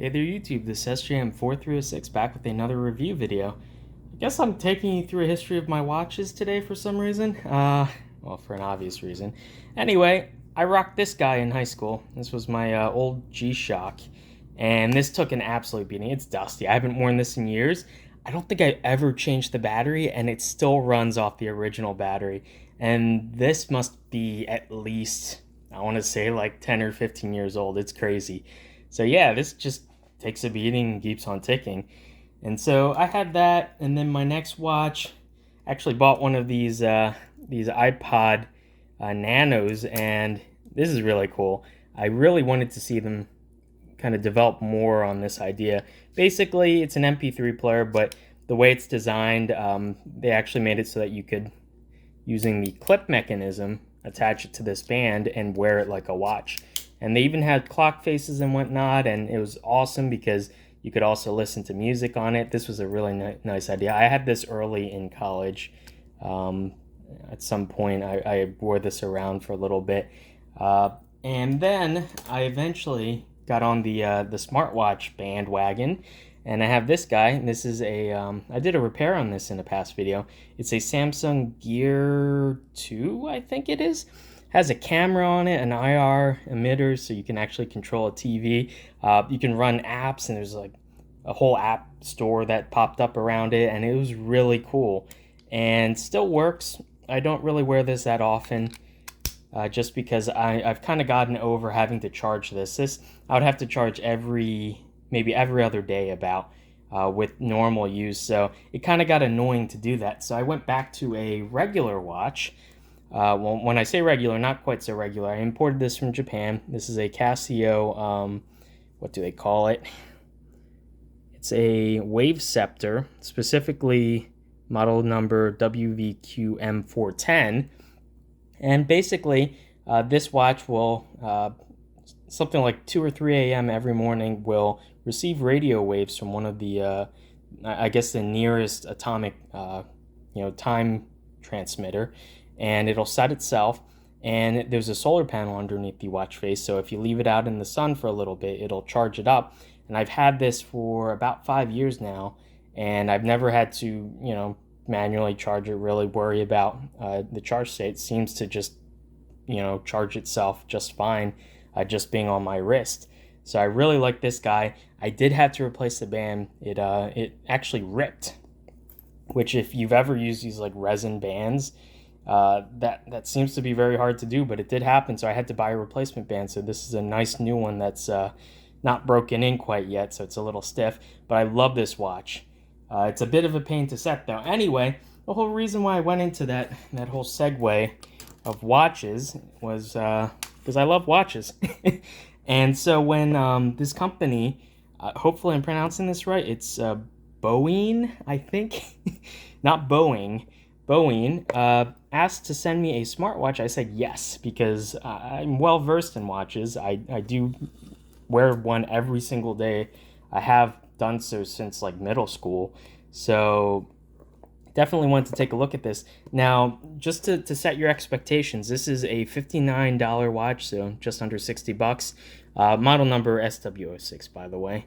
Hey there YouTube, this is SJM4306 back with another review video. I guess I'm taking you through a history of my watches today for some reason. Well, for an obvious reason. Anyway, I rocked this guy in high school. This was my old G-Shock, and this took an absolute beating. It's dusty. I haven't worn this in years. I don't think I ever changed the battery, and it still runs off the original battery. And this must be at least, I want to say like 10 or 15 years old. It's crazy. So yeah, this just takes a beating and keeps on ticking. And so I had that, and then my next watch, I actually bought one of these Ipod Nanos, and this is really cool. I really wanted to see them kind of develop more on this idea. Basically, it's an MP3 player, but the way it's designed, they actually made it so that you could, using the clip mechanism, attach it to this band and wear it like a watch. And they even had clock faces and whatnot, and it was awesome because you could also listen to music on it. This was a really nice idea. I had this early in college. At some point, I wore this around for a little bit. And then I eventually got on the smartwatch bandwagon, and I have this guy. And this is a, I did a repair on this in a past video. It's a Samsung Gear 2, I think it is. Has a camera on it, an IR emitter, so you can actually control a TV. You can run apps, and there's like a whole app store that popped up around it, and it was really cool. And still works. I don't really wear this that often, just because I've kind of gotten over having to charge this. I would have to charge maybe every other day about with normal use, so it kind of got annoying to do that. So I went back to a regular watch. Well, when I say regular, not quite so regular. I imported this from Japan. This is a Casio, what do they call it? It's a wave scepter, specifically model number WVQM410. And basically, this watch will, something like 2 or 3 a.m. every morning, will receive radio waves from one of the, I guess the nearest atomic, time transmitter. And it'll set itself, and there's a solar panel underneath the watch face, so if you leave it out in the sun for a little bit, it'll charge it up. And I've had this for about 5 years now, and I've never had to, manually charge it, really worry about the charge state. It seems to just, charge itself just fine, just being on my wrist. So I really like this guy. I did have to replace the band. It actually ripped, which if you've ever used these like resin bands, that seems to be very hard to do, but it did happen, so I had to buy a replacement band. So this is a nice new one that's not broken in quite yet, so it's a little stiff, but I love this watch. It's a bit of a pain to set though. Anyway, the whole reason why I went into that whole segue of watches was because I love watches. And so when this company, hopefully I'm pronouncing this right, it's Boean, I think, not Boeing, asked to send me a smartwatch. I said yes, because I'm well versed in watches. I do wear one every single day. I have done so since like middle school. So definitely want to take a look at this. Now, just to set your expectations, this is a $59 watch, so just under 60 bucks. Model number SW06, by the way.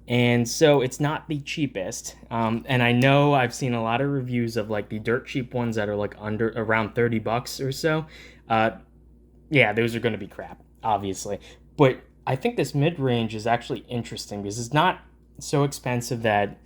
And so it's not the cheapest, and I know I've seen a lot of reviews of like the dirt cheap ones that are like around 30 bucks or so. Yeah, those are going to be crap, obviously. But I think this mid-range is actually interesting because it's not so expensive that,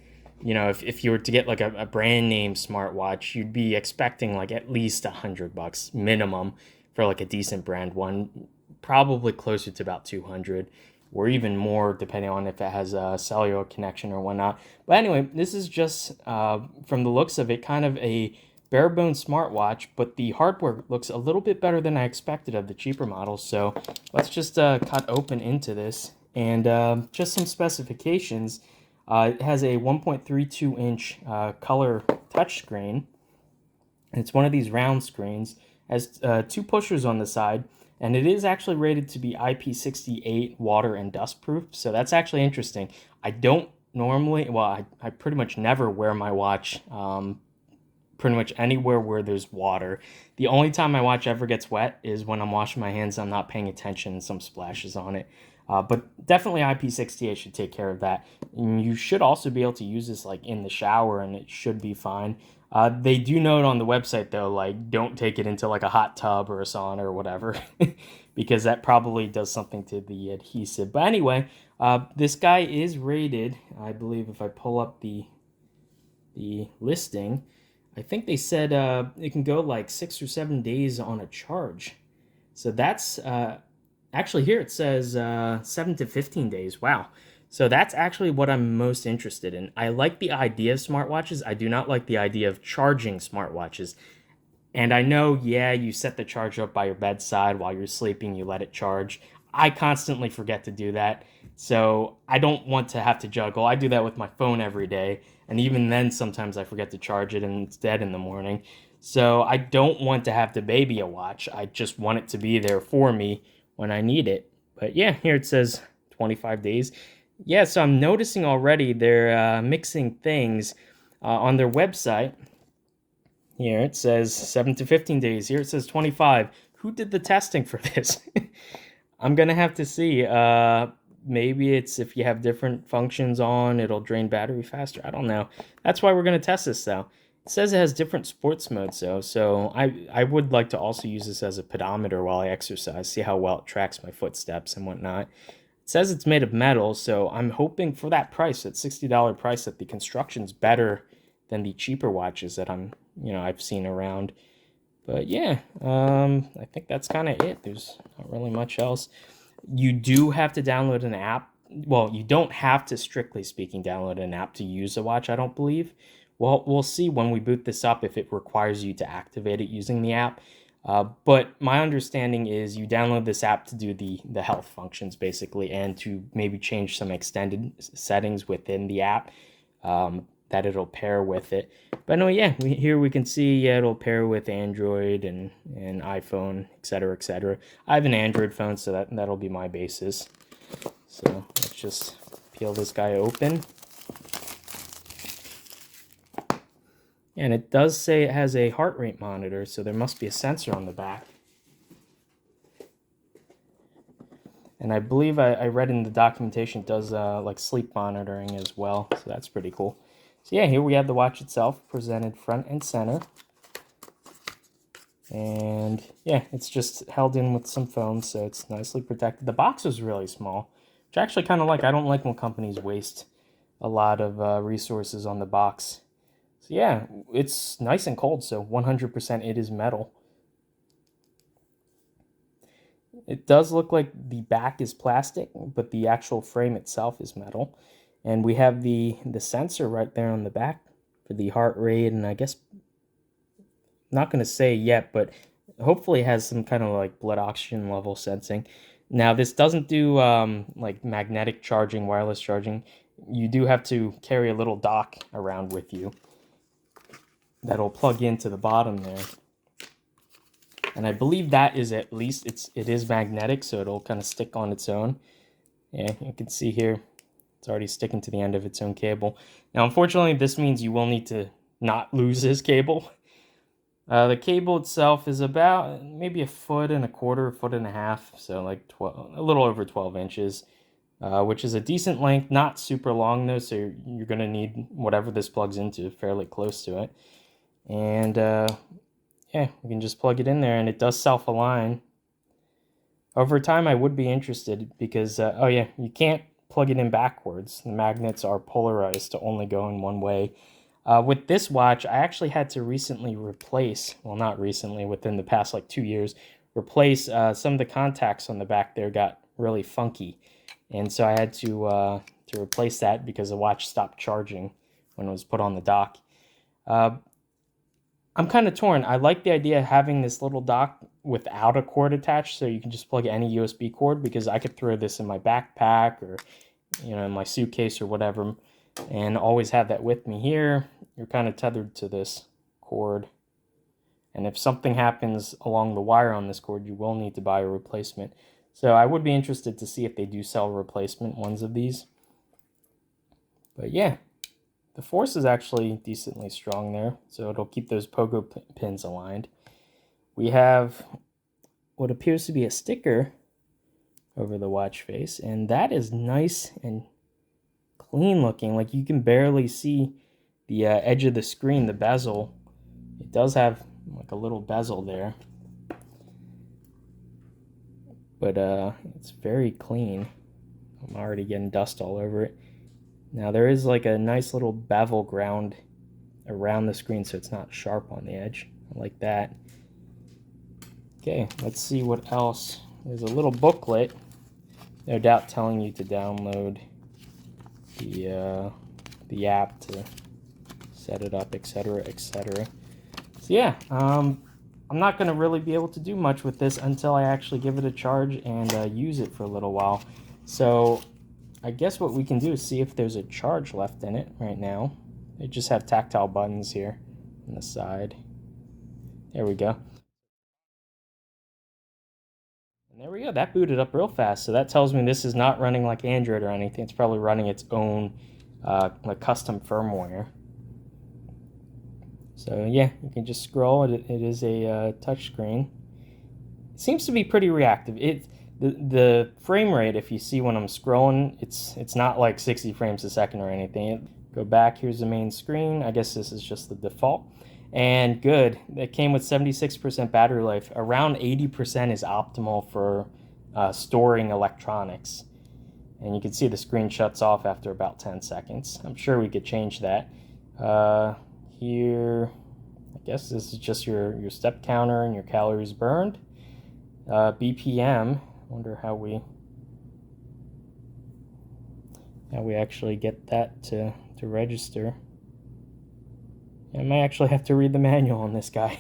if you were to get like a brand name smartwatch, you'd be expecting like at least $100 minimum for like a decent brand one, probably closer to about 200. Or even more, depending on if it has a cellular connection or whatnot. But anyway, this is just, from the looks of it, kind of a bare-bones smartwatch, but the hardware looks a little bit better than I expected of the cheaper models. So let's just cut open into this. And just some specifications. It has a 1.32-inch color touchscreen. It's one of these round screens. It has 2 pushers on the side. And it is actually rated to be IP68 water and dust proof, so that's actually interesting. I don't normally, well, I pretty much never wear my watch pretty much anywhere where there's water. The only time my watch ever gets wet is when I'm washing my hands, I'm not paying attention, and some splashes on it. But definitely IP68 should take care of that. And you should also be able to use this like in the shower, and it should be fine. They do note on the website though, like don't take it into like a hot tub or a sauna or whatever, because that probably does something to the adhesive. But anyway, this guy is rated, I believe, if I pull up the listing, I think they said it can go like 6 or 7 days on a charge. So that's actually here it says 7 to 15 days. Wow. So that's actually what I'm most interested in. I like the idea of smartwatches. I do not like the idea of charging smartwatches. And I know, yeah, you set the charger up by your bedside while you're sleeping, you let it charge. I constantly forget to do that. So I don't want to have to juggle. I do that with my phone every day. And even then, sometimes I forget to charge it and it's dead in the morning. So I don't want to have to baby a watch. I just want it to be there for me when I need it. But yeah, here it says 25 days. Yeah, so I'm noticing already they're mixing things on their website. Here it says 7 to 15 days. Here it says 25. Who did the testing for this? I'm going to have to see. Maybe it's if you have different functions on, it'll drain battery faster. I don't know. That's why we're going to test this, though. It says it has different sports modes, though. So I would like to also use this as a pedometer while I exercise, see how well it tracks my footsteps and whatnot. It says it's made of metal, so I'm hoping for that price, that $60 price, that the construction's better than the cheaper watches that I've seen around. But yeah, I think that's kind of it. There's not really much else. You do have to download an app. Well, you don't have to, strictly speaking, download an app to use a watch, I don't believe. Well, we'll see when we boot this up if it requires you to activate it using the app. But my understanding is you download this app to do the health functions, basically, and to maybe change some extended settings within the app that it'll pair with it. But no, yeah, here we can see, yeah, it'll pair with Android and iPhone, etc., etc. I have an Android phone, so that'll be my basis. So let's just peel this guy open. And it does say it has a heart rate monitor, so there must be a sensor on the back. And I believe I read in the documentation it does like sleep monitoring as well, so that's pretty cool. So yeah, here we have the watch itself presented front and center. And yeah, it's just held in with some foam, so it's nicely protected. The box is really small, which I actually kind of like. I don't like when companies waste a lot of resources on the box. So yeah, it's nice and cold, so 100% it is metal. It does look like the back is plastic, but the actual frame itself is metal. And we have the sensor right there on the back for the heart rate, and I guess, not going to say yet, but hopefully it has some kind of like blood oxygen level sensing. Now, this doesn't do like magnetic charging, wireless charging. You do have to carry a little dock around with you that'll plug into the bottom there. And I believe that is, at least it is magnetic, so it'll kind of stick on its own. Yeah, you can see here, it's already sticking to the end of its own cable. Now, unfortunately, this means you will need to not lose this cable. The cable itself is about maybe 1.25 foot, 1.5 feet, so like a little over 12 inches, which is a decent length, not super long though, so you're going to need whatever this plugs into fairly close to it. And yeah, we can just plug it in there, and it does self-align. Over time, I would be interested because, oh yeah, you can't plug it in backwards. The magnets are polarized to only go in one way. With this watch, I actually had to recently replace, well, not recently, within the past like 2 years, replace some of the contacts on the back there got really funky. And so I had to replace that because the watch stopped charging when it was put on the dock. I'm kind of torn. I like the idea of having this little dock without a cord attached, so you can just plug any USB cord, because I could throw this in my backpack or, in my suitcase or whatever, and always have that with me. Here, you're kind of tethered to this cord, and if something happens along the wire on this cord, you will need to buy a replacement. So I would be interested to see if they do sell replacement ones of these. But yeah, the force is actually decently strong there, so it'll keep those pogo pins aligned. We have what appears to be a sticker over the watch face, and that is nice and clean looking. Like, you can barely see the edge of the screen, the bezel. It does have like a little bezel there, but it's very clean. I'm already getting dust all over it. Now there is like a nice little bevel ground around the screen, so it's not sharp on the edge. I like that. Okay, let's see what else. There's a little booklet, no doubt telling you to download the app to set it up, etc., etc. So yeah, I'm not going to really be able to do much with this until I actually give it a charge and use it for a little while. So I guess what we can do is see if there's a charge left in it right now. They just have tactile buttons here on the side. There we go. And there we go. That booted up real fast. So that tells me this is not running like Android or anything. It's probably running its own like custom firmware. So yeah, you can just scroll. It is a touch screen. It seems to be pretty reactive. The frame rate, if you see when I'm scrolling, it's not like 60 frames a second or anything. Go back, here's the main screen. I guess this is just the default. And good, it came with 76% battery life. Around 80% is optimal for storing electronics. And you can see the screen shuts off after about 10 seconds. I'm sure we could change that. Here, I guess this is just your step counter and your calories burned. BPM, wonder how we actually get that to register. I might actually have to read the manual on this guy.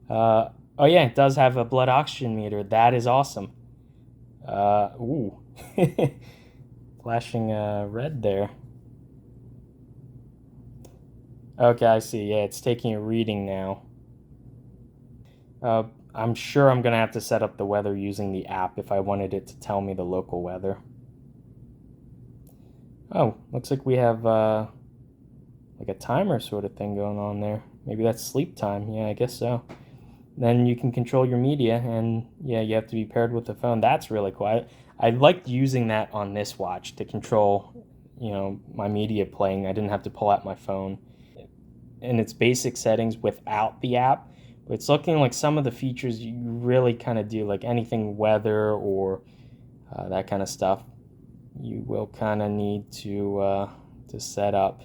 Oh yeah, it does have a blood oxygen meter. That is awesome. Ooh. Flashing red there. Okay, I see. Yeah, it's taking a reading now. I'm sure I'm going to have to set up the weather using the app if I wanted it to tell me the local weather. Oh, looks like we have like a timer sort of thing going on there. Maybe that's sleep time. Yeah, I guess so. Then you can control your media, and yeah, you have to be paired with the phone. That's really cool. I liked using that on this watch to control, my media playing. I didn't have to pull out my phone. In its basic settings without the app, but it's looking like some of the features you really kind of do, like anything weather or that kind of stuff, you will kind of need to set up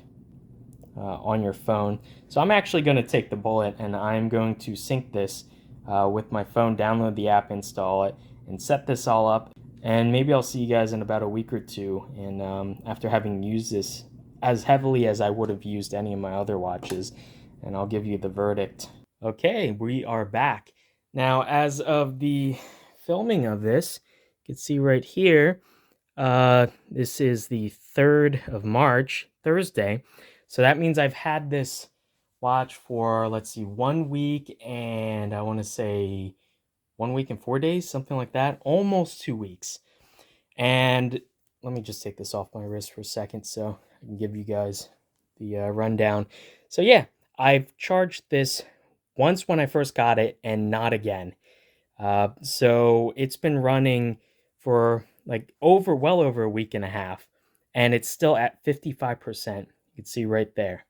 on your phone. So I'm actually going to take the bullet and I'm going to sync this with my phone, download the app, install it, and set this all up. And maybe I'll see you guys in about a week or two, and after having used this as heavily as I would have used any of my other watches, and I'll give you the verdict. Okay, we are back. Now, as of the filming of this, you can see right here, this is the 3rd of March, Thursday. So that means I've had this watch for, let's see, 1 week and I want to say 1 week and 4 days, something like that, almost 2 weeks. And let me just take this off my wrist for a second so I can give you guys the rundown. So yeah, I've charged this once when I first got it and not again. So it's been running for like well over a week and a half, and it's still at 55%. You can see right there.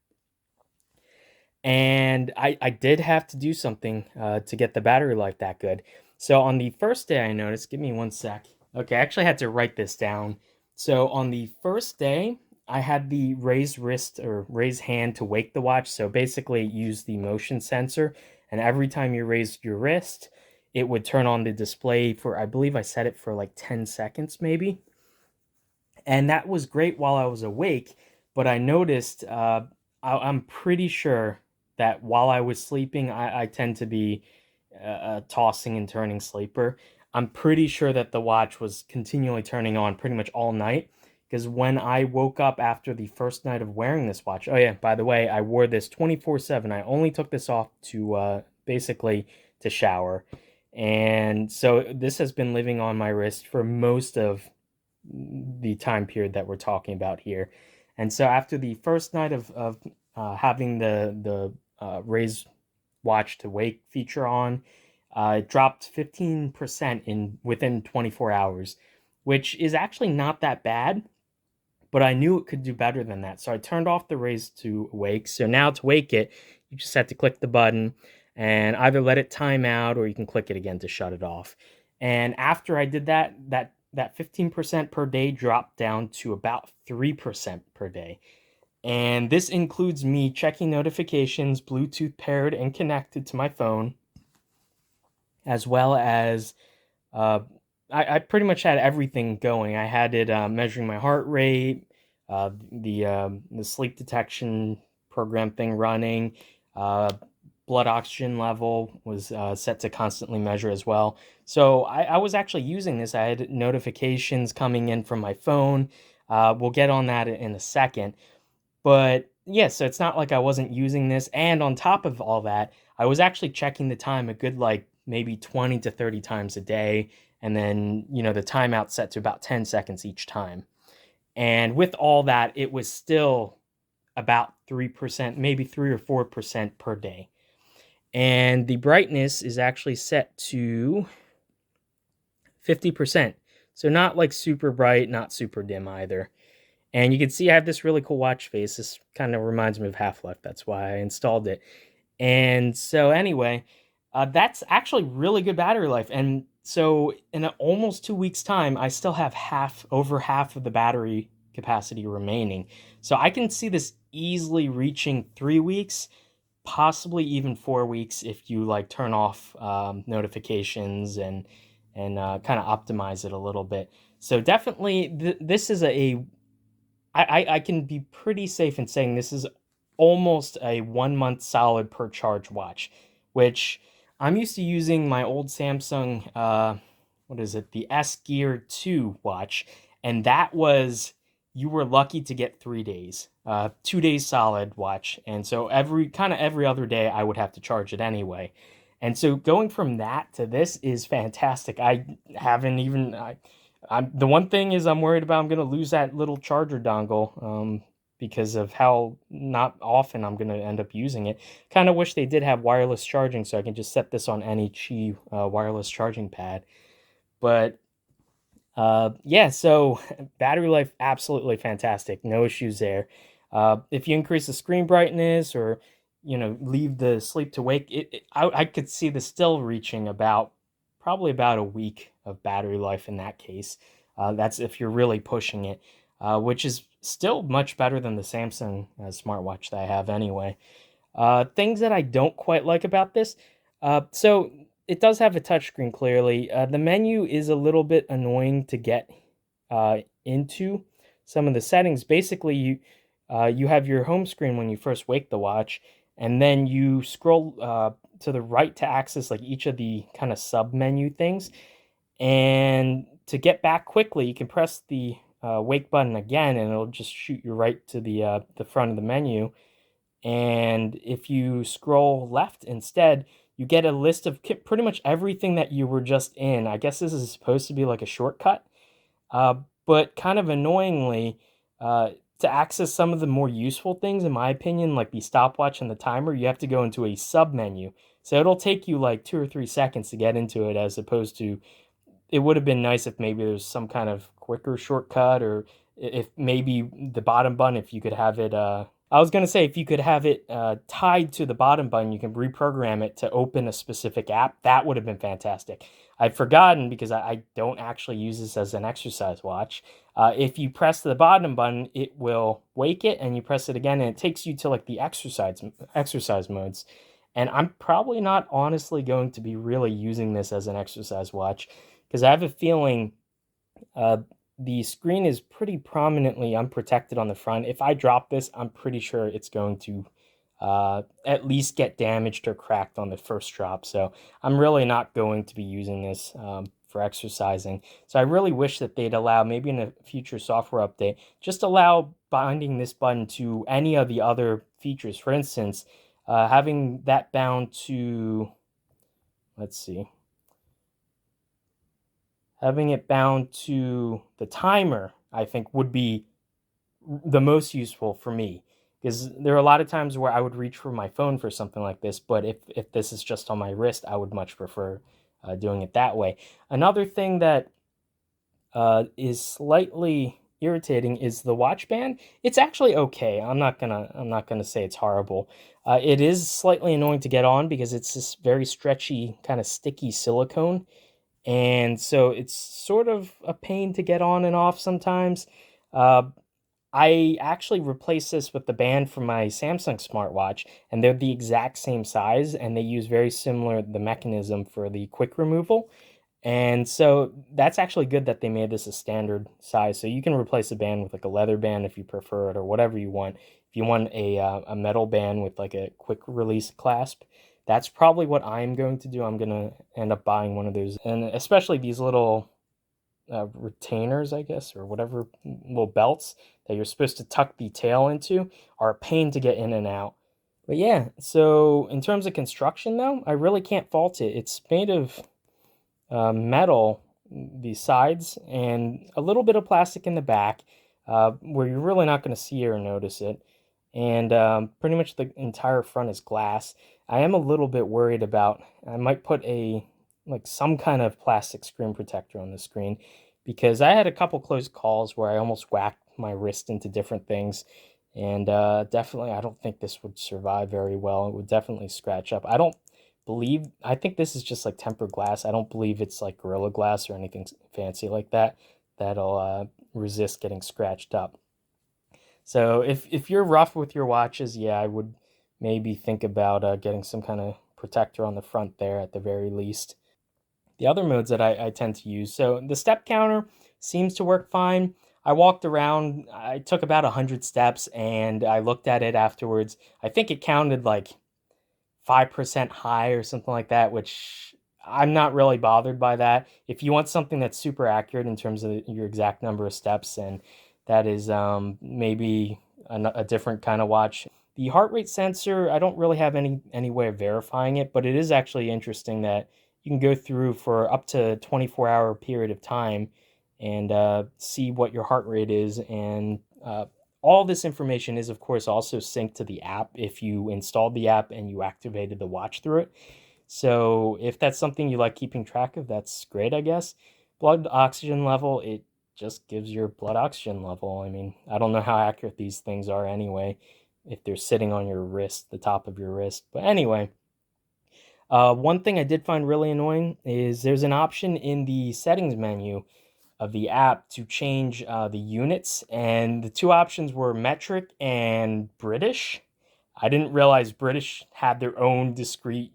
And I did have to do something to get the battery life that good. So on the first day I noticed, give me one sec. Okay, I actually had to write this down. So on the first day, I had the raised wrist or raised hand to wake the watch. So basically use the motion sensor. And every time you raised your wrist, it would turn on the display for, I believe I set it for like 10 seconds maybe. And that was great while I was awake. But I noticed, I'm pretty sure that while I was sleeping, I tend to be a tossing and turning sleeper. I'm pretty sure that the watch was continually turning on pretty much all night, because when I woke up after the first night of wearing this watch, oh yeah, by the way, I wore this 24/7. I only took this off to basically to shower. And so this has been living on my wrist for most of the time period that we're talking about here. And so after the first night of having the raise watch to wake feature on, it dropped 15% within 24 hours, which is actually not that bad, but I knew it could do better than that. So I turned off the raise to wake. So now to wake it, you just have to click the button and either let it time out or you can click it again to shut it off. And after I did that 15% per day dropped down to about 3% per day. And this includes me checking notifications, Bluetooth paired and connected to my phone, as well as uh, I pretty much had everything going. I had it measuring my heart rate, the sleep detection program thing running, uh, blood oxygen level was set to constantly measure as well. So I was actually using this. I had notifications coming in from my phone. We'll get on that in a second. But yeah, so it's not like I wasn't using this. And on top of all that, I was actually checking the time a good like maybe 20 to 30 times a day. And then, the timeout set to about 10 seconds each time. And with all that, it was still about 3%, maybe 3 or 4% per day. And the brightness is actually set to 50%. So not like super bright, not super dim either. And you can see I have this really cool watch face. This kind of reminds me of Half-Life. That's why I installed it. And so anyway, that's actually really good battery life. And so in almost 2 weeks time, I still have over half of the battery capacity remaining. So I can see this easily reaching 3 weeks, possibly even 4 weeks if you like turn off notifications and kind of optimize it a little bit. So definitely this is I can be pretty safe in saying this is almost a 1 month solid per charge watch, which I'm used to using my old Samsung, what is it, the S Gear 2 watch, and that was, you were lucky to get 3 days, 2 days solid watch, and so every other day I would have to charge it anyway. And so going from that to this is fantastic. I haven't even, the one thing is I'm worried about I'm going to lose that little charger dongle because of how not often I'm going to end up using it. Kind of wish they did have wireless charging so I can just set this on any Qi wireless charging pad. But yeah, so battery life absolutely fantastic. No issues there. If you increase the screen brightness or leave the sleep to wake, I could see this still reaching probably about a week of battery life in that case. That's if you're really pushing it, which is still much better than the Samsung smartwatch that I have anyway. Things that I don't quite like about this. So it does have a touchscreen clearly. The menu is a little bit annoying to get into some of the settings. Basically, you have your home screen when you first wake the watch, and then you scroll to the right to access like each of the kind of sub menu things. And to get back quickly, you can press the wake button again, and it'll just shoot you right to the front of the menu. And if you scroll left instead, you get a list of pretty much everything that you were just in. I guess this is supposed to be like a shortcut, but kind of annoyingly, to access some of the more useful things, in my opinion, like the stopwatch and the timer, you have to go into a sub menu. So it'll take you like 2 or 3 seconds to get into it, as opposed to, it would have been nice if maybe there's some kind of quicker shortcut, or if maybe the bottom button, if you could have it, I was going to say, if you could have it tied to the bottom button, you can reprogram it to open a specific app. That would have been fantastic. I'd forgotten because I don't actually use this as an exercise watch. If you press the bottom button, it will wake it, and you press it again, and it takes you to like the exercise modes. And I'm probably not honestly going to be really using this as an exercise watch, because I have a feeling uh, the screen is pretty prominently unprotected on the front. If I drop this, I'm pretty sure it's going to at least get damaged or cracked on the first drop. So I'm really not going to be using this for exercising. So I really wish that they'd allow, maybe in a future software update, just allow binding this button to any of the other features. For instance, having that bound to, let's see, having it bound to the timer, I think, would be the most useful for me, because there are a lot of times where I would reach for my phone for something like this, but if this is just on my wrist, I would much prefer doing it that way. Another thing that is slightly irritating is the watch band. It's actually okay. I'm not gonna say it's horrible. It is slightly annoying to get on because it's this very stretchy, kind of sticky silicone, and so it's sort of a pain to get on and off sometimes. Uh, I actually replaced this with the band from my Samsung smartwatch, and they're the exact same size, and they use very similar the mechanism for the quick removal. And so that's actually good that they made this a standard size. So you can replace a band with like a leather band if you prefer it, or whatever you want. If you want a metal band with like a quick release clasp, that's probably what I'm going to do. I'm gonna end up buying one of those, and especially these little retainers, I guess, or whatever little belts that you're supposed to tuck the tail into are a pain to get in and out. But yeah, so in terms of construction, though, I really can't fault it. It's made of metal, the sides, and a little bit of plastic in the back, where you're really not going to see or notice it. And pretty much the entire front is glass. I am a little bit worried about, I might put some kind of plastic screen protector on the screen, because I had a couple close calls where I almost whacked my wrist into different things. And definitely, I don't think this would survive very well. It would definitely scratch up. I think this is just like tempered glass. I don't believe it's like Gorilla Glass or anything fancy like that that'll resist getting scratched up. So if you're rough with your watches, yeah, I would maybe think about getting some kind of protector on the front there at the very least. The other modes that I tend to use, so the step counter seems to work fine. I walked around, I took about 100 steps, and I looked at it afterwards. I think it counted like 5% high or something like that, which I'm not really bothered by that. If you want something that's super accurate in terms of your exact number of steps, and that is maybe a different kind of watch. The heart rate sensor, I don't really have any way of verifying it, but it is actually interesting that you can go through for up to 24-hour period of time and see what your heart rate is, and all this information is, of course, also synced to the app if you installed the app and you activated the watch through it. So if that's something you like keeping track of, that's great, I guess. Blood oxygen level, it just gives your blood oxygen level. I mean, I don't know how accurate these things are anyway, if they're sitting on your wrist, the top of your wrist. But anyway, one thing I did find really annoying is there's an option in the settings menu of the app to change the units, and the two options were metric and British. I didn't realize British had their own discrete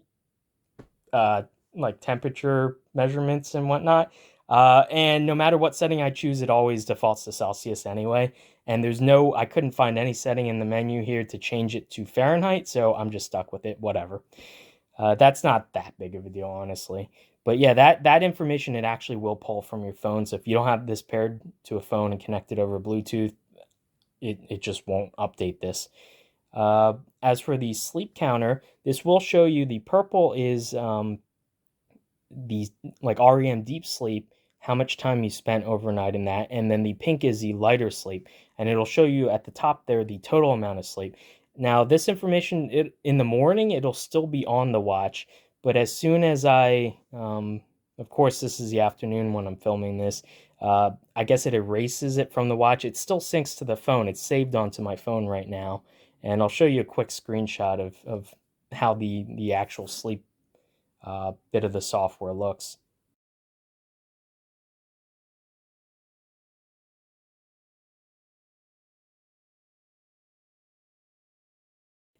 uh, like temperature measurements and whatnot. And no matter what setting I choose, it always defaults to Celsius anyway. And I couldn't find any setting in the menu here to change it to Fahrenheit, so I'm just stuck with it, whatever. That's not that big of a deal, honestly. But yeah, that information it actually will pull from your phone. So if you don't have this paired to a phone and connected over Bluetooth, it just won't update this. As for the sleep counter, this will show you the purple is the like REM deep sleep, how much time you spent overnight in that, and then the pink is the lighter sleep, and it'll show you at the top there the total amount of sleep. Now, this information, in the morning, it'll still be on the watch, but as soon as of course, this is the afternoon when I'm filming this, I guess it erases it from the watch. It still syncs to the phone. It's saved onto my phone right now, and I'll show you a quick screenshot of how the actual sleep bit of the software looks.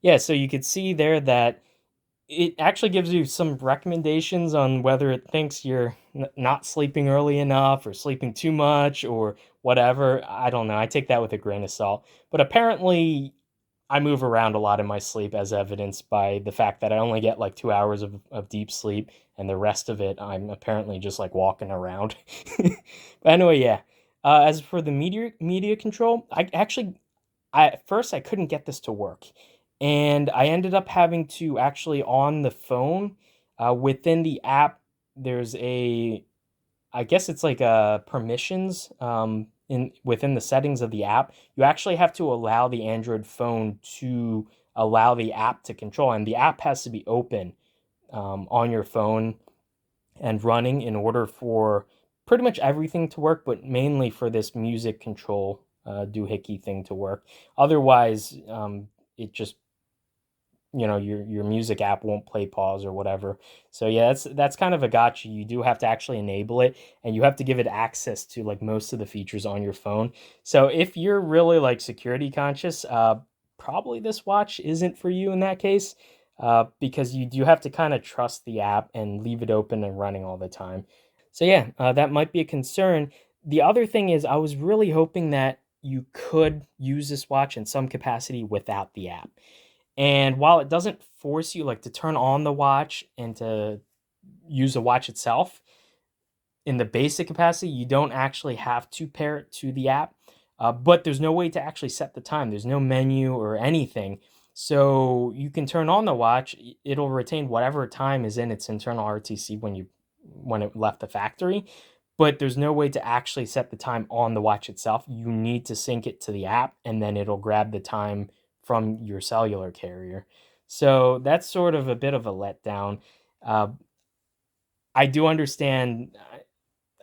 Yeah, so you could see there that it actually gives you some recommendations on whether it thinks you're not sleeping early enough or sleeping too much or whatever. I don't know. I take that with a grain of salt. But apparently, I move around a lot in my sleep, as evidenced by the fact that I only get like 2 hours of deep sleep, and the rest of it, I'm apparently just like walking around. But anyway, yeah. As for the media control, at first I couldn't get this to work, and I ended up having to actually on the phone, within the app, there's a, I guess it's like a permissions. within the settings of the app, you actually have to allow the Android phone to allow the app to control, and the app has to be open on your phone and running in order for pretty much everything to work, but mainly for this music control doohickey thing to work. Otherwise, it just your music app won't play pause or whatever. So yeah, that's kind of a gotcha. You do have to actually enable it, and you have to give it access to like most of the features on your phone. So if you're really like security conscious, probably this watch isn't for you in that case, because you do have to kind of trust the app and leave it open and running all the time. So yeah, that might be a concern. The other thing is, I was really hoping that you could use this watch in some capacity without the app. And while it doesn't force you like to turn on the watch and to use the watch itself, in the basic capacity, you don't actually have to pair it to the app. But there's no way to actually set the time. There's no menu or anything. So you can turn on the watch. It'll retain whatever time is in its internal RTC when it left the factory. But there's no way to actually set the time on the watch itself. You need to sync it to the app, and then it'll grab the time from your cellular carrier. So that's sort of a bit of a letdown. Uh, I do understand,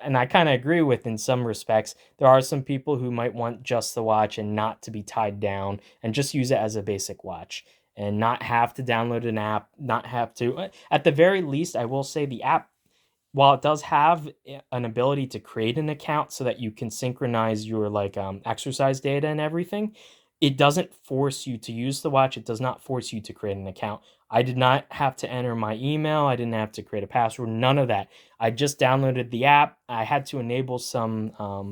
and I kind of agree with in some respects. There are some people who might want just the watch and not to be tied down and just use it as a basic watch and not have to download an app, not have to. At the very least, I will say the app, while it does have an ability to create an account so that you can synchronize your like exercise data and everything, it doesn't force you to use the watch. It does not force you to create an account. I did not have to enter my email. I didn't have to create a password. None of that. I just downloaded the app. I had to enable some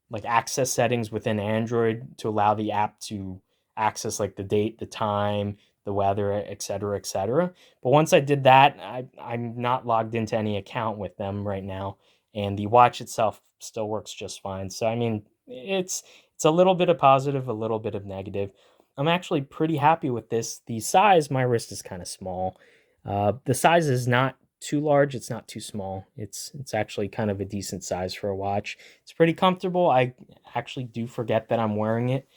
like access settings within Android to allow the app to access like the date, the time, the weather, etc., etc. But once I did that, I'm not logged into any account with them right now, and the watch itself still works just fine. So I mean, it's a little bit of positive, a little bit of negative. I'm actually pretty happy with this. The size, my wrist is kind of small. The size is not too large, it's not too small. It's actually kind of a decent size for a watch. It's pretty comfortable. I actually do forget that I'm wearing it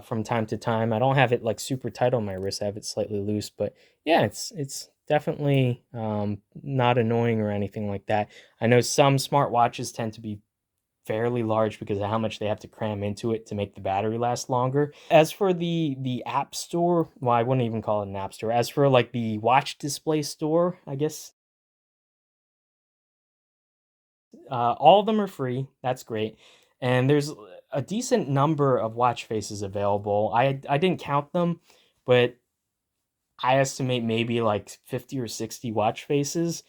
from time to time. I don't have it like super tight on my wrist. I have it slightly loose, but yeah, it's definitely not annoying or anything like that. I know some smartwatches tend to be fairly large because of how much they have to cram into it to make the battery last longer. As for the app store, well, I wouldn't even call it an app store. As for like the watch display store, I guess all of them are free. That's great. And there's a decent number of watch faces available. I didn't count them, but I estimate maybe like 50 or 60 watch faces.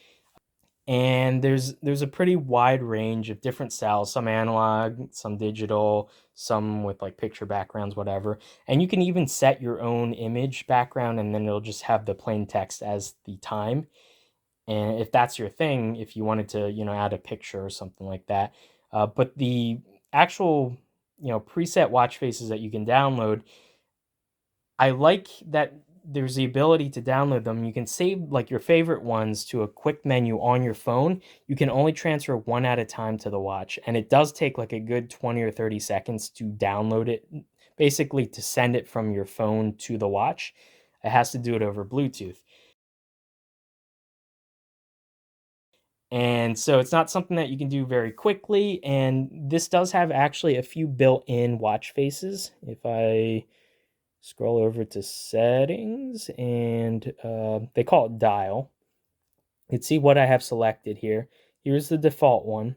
And there's a pretty wide range of different styles, some analog, some digital, some with like picture backgrounds, whatever. And you can even set your own image background, and then it'll just have the plain text as the time. And if that's your thing, if you wanted to, add a picture or something like that. But the actual, preset watch faces that you can download, I like that there's the ability to download them. You can save like your favorite ones to a quick menu on your phone. You can only transfer one at a time to the watch, and it does take like a good 20 or 30 seconds to download it, basically to send it from your phone to the watch. It has to do it over Bluetooth. And so it's not something that you can do very quickly. And this does have actually a few built-in watch faces. If I scroll over to settings and they call it dial, you can see what I have selected here. Here's the default one: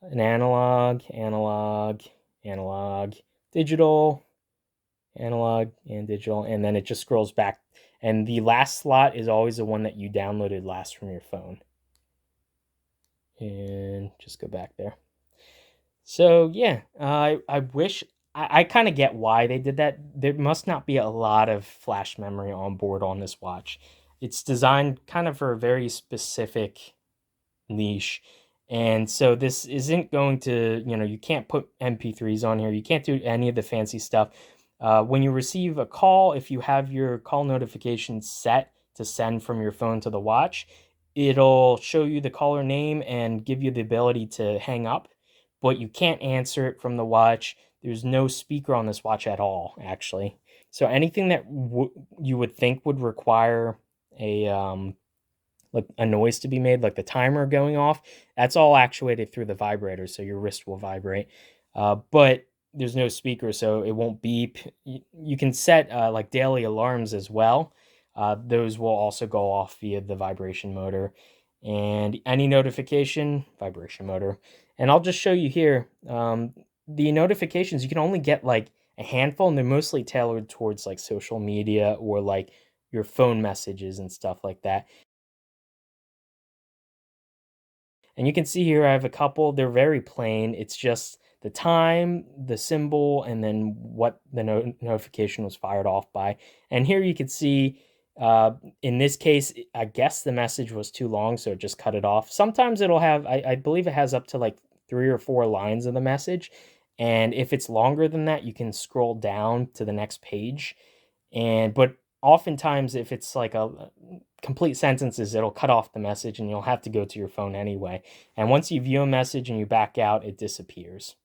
an analog, analog, analog, digital, analog, and digital. And then it just scrolls back. And the last slot is always the one that you downloaded last from your phone. And just go back there. So yeah, I wish I kind of get why they did that. There must not be a lot of flash memory on board on this watch. It's designed kind of for a very specific niche. And so this isn't going to, you can't put MP3s on here. You can't do any of the fancy stuff. When you receive a call, if you have your call notifications set to send from your phone to the watch, it'll show you the caller name and give you the ability to hang up. but you can't answer it from the watch. There's no speaker on this watch at all, actually. So anything that you would think would require a like a noise to be made, like the timer going off, that's all actuated through the vibrator, so your wrist will vibrate. But there's no speaker, so it won't beep. You can set like daily alarms as well. Those will also go off via the vibration motor. And any notification, vibration motor. And I'll just show you here. The notifications, you can only get like a handful, and they're mostly tailored towards like social media or like your phone messages and stuff like that. And you can see here I have a couple. They're very plain. It's just the time, the symbol, and then what the notification was fired off by. And here you can see, in this case, I guess the message was too long, so it just cut it off. Sometimes it'll have, I believe it has up to like 3 or 4 lines of the message. And if it's longer than that, you can scroll down to the next page. But oftentimes, if it's like a complete sentences, it'll cut off the message and you'll have to go to your phone anyway. And once you view a message and you back out, it disappears.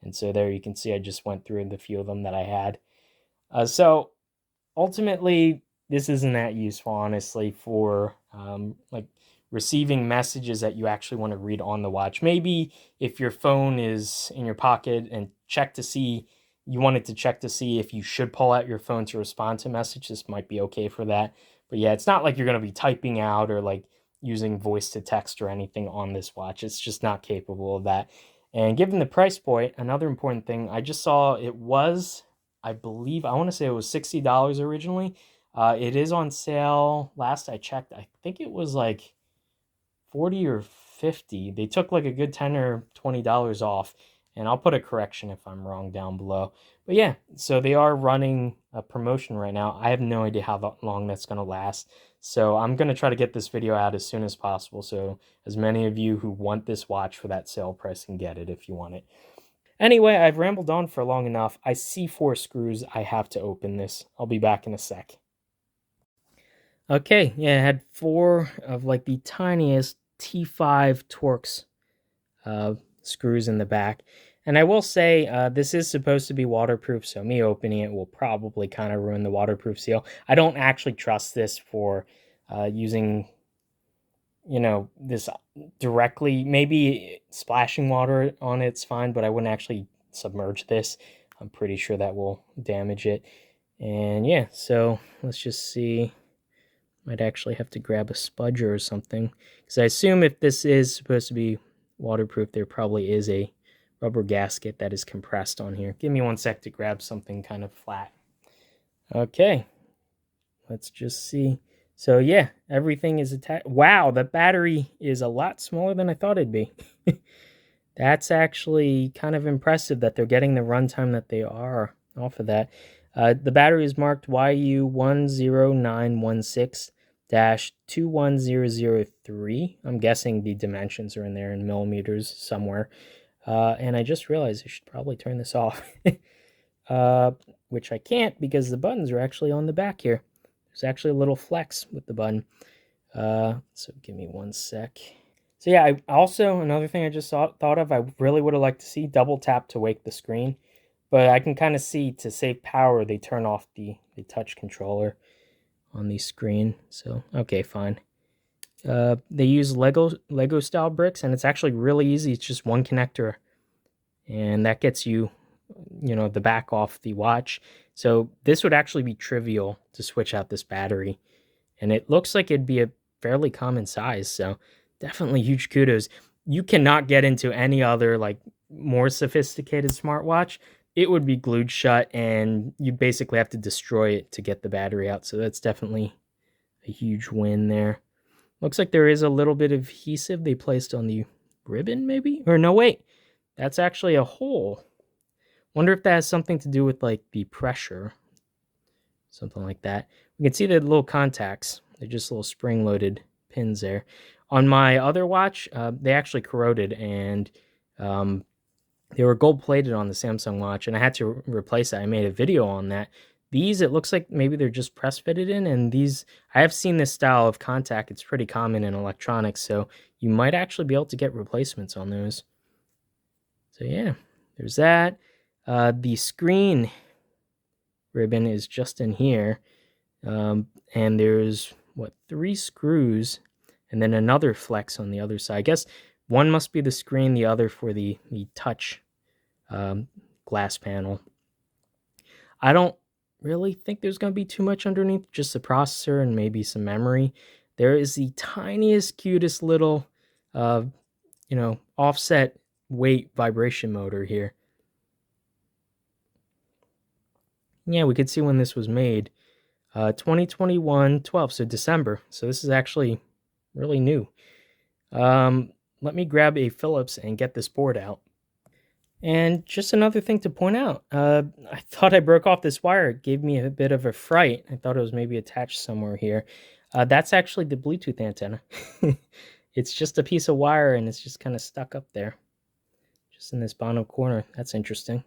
And so there you can see I just went through the few of them that I had. So ultimately, this isn't that useful, honestly, for like receiving messages that you actually want to read on the watch. Maybe if your phone is in your pocket and you wanted to check to see if you should pull out your phone to respond to a message, this might be okay for that. But yeah, it's not like you're going to be typing out or like using voice to text or anything on this watch. It's just not capable of that. And given the price point, another important thing, I just saw it was, I believe, I want to say it was $60 originally. It is on sale. Last I checked, I think it was like 40 or 50. They took like a good $10 or $20 off. And I'll put a correction if I'm wrong down below. But yeah, so they are running a promotion right now. I have no idea how long that's going to last. So I'm going to try to get this video out as soon as possible, so as many of you who want this watch for that sale price can get it if you want it. Anyway, I've rambled on for long enough. I see 4 screws. I have to open this. I'll be back in a sec. Okay, yeah, I had 4 of like the tiniest T5 Torx screws in the back. And I will say, this is supposed to be waterproof, so me opening it will probably kind of ruin the waterproof seal. I don't actually trust this for using, this directly. Maybe splashing water on it's fine, but I wouldn't actually submerge this. I'm pretty sure that will damage it. And yeah, so let's just see. Might actually have to grab a spudger or something, because I assume if this is supposed to be waterproof, there probably is a rubber gasket that is compressed on here. Give me one sec to grab something kind of flat. Okay, let's just see. So yeah, everything is attached. Wow, the battery is a lot smaller than I thought it'd be. That's actually kind of impressive that they're getting the runtime that they are off of that. The battery is marked YU10916-21003. I'm guessing the dimensions are in there in millimeters somewhere. And I just realized I should probably turn this off. Which I can't because the buttons are actually on the back here. There's actually a little flex with the button. So give me one sec. So yeah, another thing I just thought of, I really would have liked to see double tap to wake the screen. But I can kind of see, to save power, they turn off the touch controller on the screen. So, okay, fine. They use Lego style bricks, and it's actually really easy. It's just one connector, and that gets you, the back off the watch. So this would actually be trivial to switch out this battery, and it looks like it'd be a fairly common size. So definitely huge kudos. You cannot get into any other like more sophisticated smartwatch. It would be glued shut, and you basically have to destroy it to get the battery out. So that's definitely a huge win there. Looks like there is a little bit of adhesive they placed on the ribbon, maybe? Or no, wait. That's actually a hole. Wonder if that has something to do with like the pressure. Something like that. We can see the little contacts. They're just little spring-loaded pins there. On my other watch, they actually corroded, and they were gold-plated on the Samsung watch, and I had to replace it. I made a video on that. These, it looks like maybe they're just press-fitted in, and these, I have seen this style of contact. It's pretty common in electronics, so you might actually be able to get replacements on those. So yeah, there's that. The screen ribbon is just in here. And there's, 3 screws and then another flex on the other side. I guess one must be the screen, the other for the touch glass panel. I don't really think there's going to be too much underneath, just the processor and maybe some memory. There is the tiniest, cutest little, offset weight vibration motor here. Yeah, we could see when this was made. 2021 12, so December. So this is actually really new. Let me grab a Phillips and get this board out. And just another thing to point out, I thought I broke off this wire. It gave me a bit of a fright. I thought it was maybe attached somewhere here. That's actually the Bluetooth antenna. It's just a piece of wire and it's just kind of stuck up there, just in this bottom corner. That's interesting.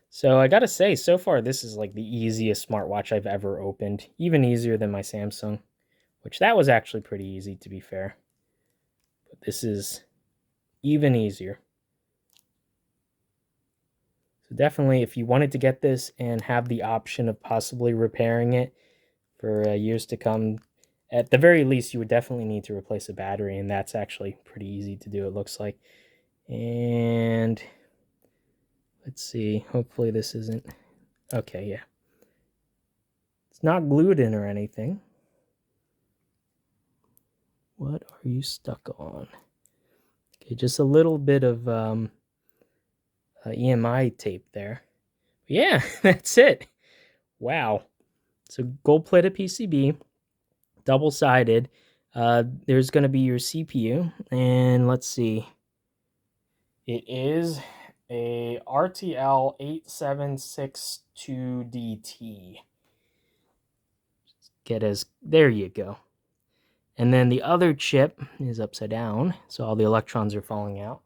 So I gotta say, so far this is like the easiest smartwatch I've ever opened, even easier than my Samsung, which that was actually pretty easy, to be fair. But this is even easier. So definitely, if you wanted to get this and have the option of possibly repairing it for years to come, at the very least, you would definitely need to replace a battery, and that's actually pretty easy to do, it looks like. And let's see, hopefully this isn't... Okay, yeah. It's not glued in or anything. What are you stuck on? Okay, just a little bit of EMI tape there. But yeah, that's it. Wow. So gold-plated PCB, double-sided. There's going to be your CPU, and let's see. It is a RTL 8762DT. There you go. And then the other chip is upside down, so all the electrons are falling out.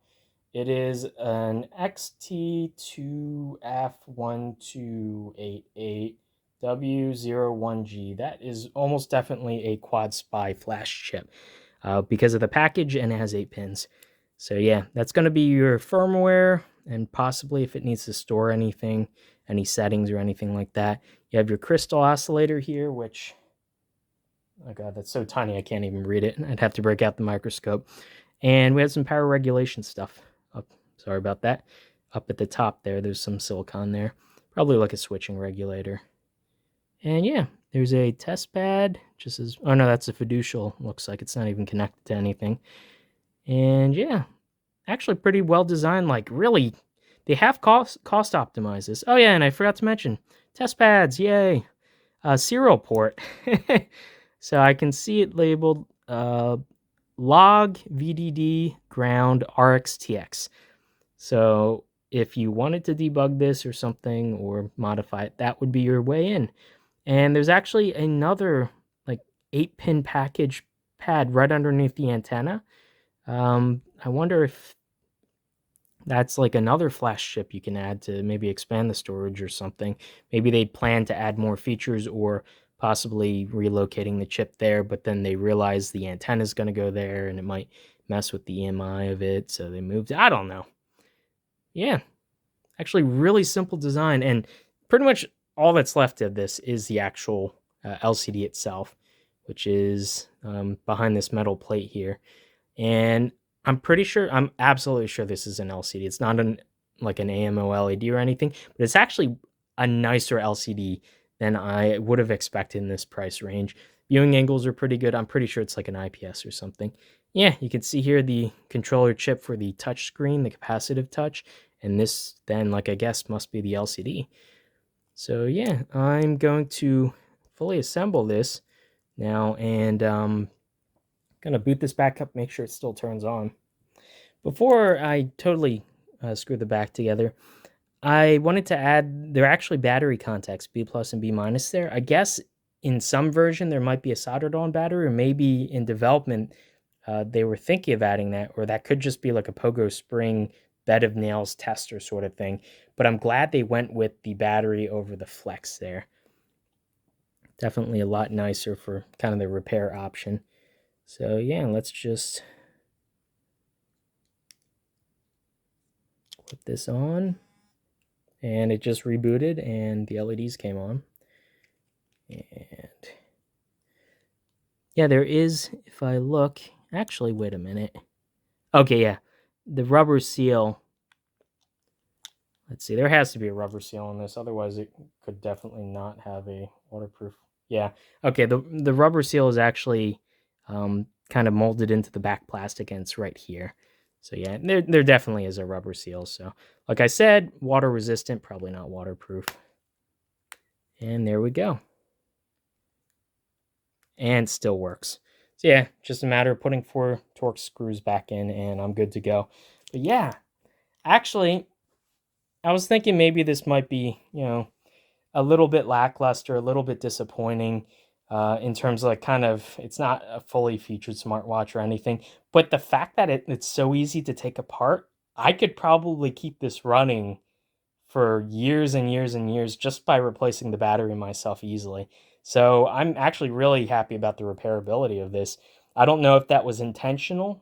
It is an XT2F1288W01G. That is almost definitely a quad SPI flash chip because of the package, and it has 8 pins. So yeah, that's going to be your firmware, and possibly if it needs to store anything, any settings or anything like that. You have your crystal oscillator here, which, oh god, that's so tiny I can't even read it. I'd have to break out the microscope. And we have some power regulation stuff. Sorry about that. Up at the top there's some silicon there. Probably like a switching regulator. And yeah, there's a test pad. Oh no, that's a fiducial. Looks like it's not even connected to anything. And yeah, actually pretty well designed. Like really, they have cost optimized this. Oh yeah, and I forgot to mention test pads. Yay! Serial port. So I can see it labeled log VDD ground RxTX. So if you wanted to debug this or something or modify it, that would be your way in. And there's actually another like 8-pin package pad right underneath the antenna. I wonder if that's like another flash chip you can add to maybe expand the storage or something. Maybe they plan to add more features or possibly relocating the chip there, but then they realize the antenna is going to go there and it might mess with the EMI of it, so they moved it. I don't know. Yeah, actually really simple design, and pretty much all that's left of this is the actual LCD itself, which is behind this metal plate here. And I'm absolutely sure this is an LCD. It's not like an AMO LED or anything, but it's actually a nicer LCD than I would have expected in this price range. Viewing angles are pretty good. I'm pretty sure it's like an IPS or something. Yeah, you can see here the controller chip for the touch screen, the capacitive touch, and this then, like I guess, must be the LCD. So yeah, I'm going to fully assemble this now, and gonna boot this back up, make sure it still turns on. Before I totally screw the back together, I wanted to add, there are actually battery contacts, B plus and B minus there. I guess in some version there might be a soldered on battery, or maybe in development they were thinking of adding that, or that could just be like a pogo spring bed of nails tester sort of thing. But I'm glad they went with the battery over the flex there. Definitely a lot nicer for kind of the repair option. So yeah, let's just Put this on, and it just rebooted and the LEDs came on. And yeah, there is, if I look, actually, wait a minute. Okay, yeah, the rubber seal. Let's see, there has to be a rubber seal on this, otherwise it could definitely not have a waterproof. Yeah, okay, the rubber seal is actually kind of molded into the back plastic, and it's right here. So yeah, there definitely is a rubber seal. So like I said, water resistant, probably not waterproof. And there we go. And still works. So yeah, just a matter of putting 4 Torx screws back in and I'm good to go. But yeah, actually, I was thinking maybe this might be, a little bit lackluster, a little bit disappointing in terms of like kind of, it's not a fully featured smartwatch or anything, but the fact that it's so easy to take apart, I could probably keep this running for years and years and years just by replacing the battery myself easily. So I'm actually really happy about the repairability of this. I don't know if that was intentional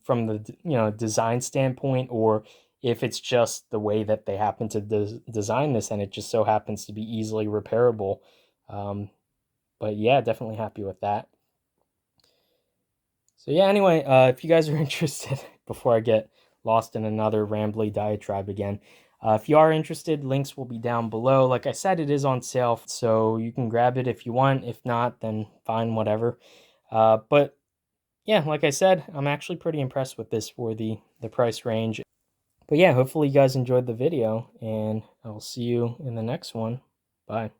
from the design standpoint, or if it's just the way that they happen to design this, and it just so happens to be easily repairable. But yeah, definitely happy with that. So yeah, anyway, if you guys are interested, before I get lost in another rambly diatribe again, if you are interested, links will be down below. Like I said, it is on sale, so you can grab it if you want. If not, then fine, whatever. But yeah, like I said, I'm actually pretty impressed with this for the price range. But yeah, hopefully you guys enjoyed the video, and I'll see you in the next one. Bye.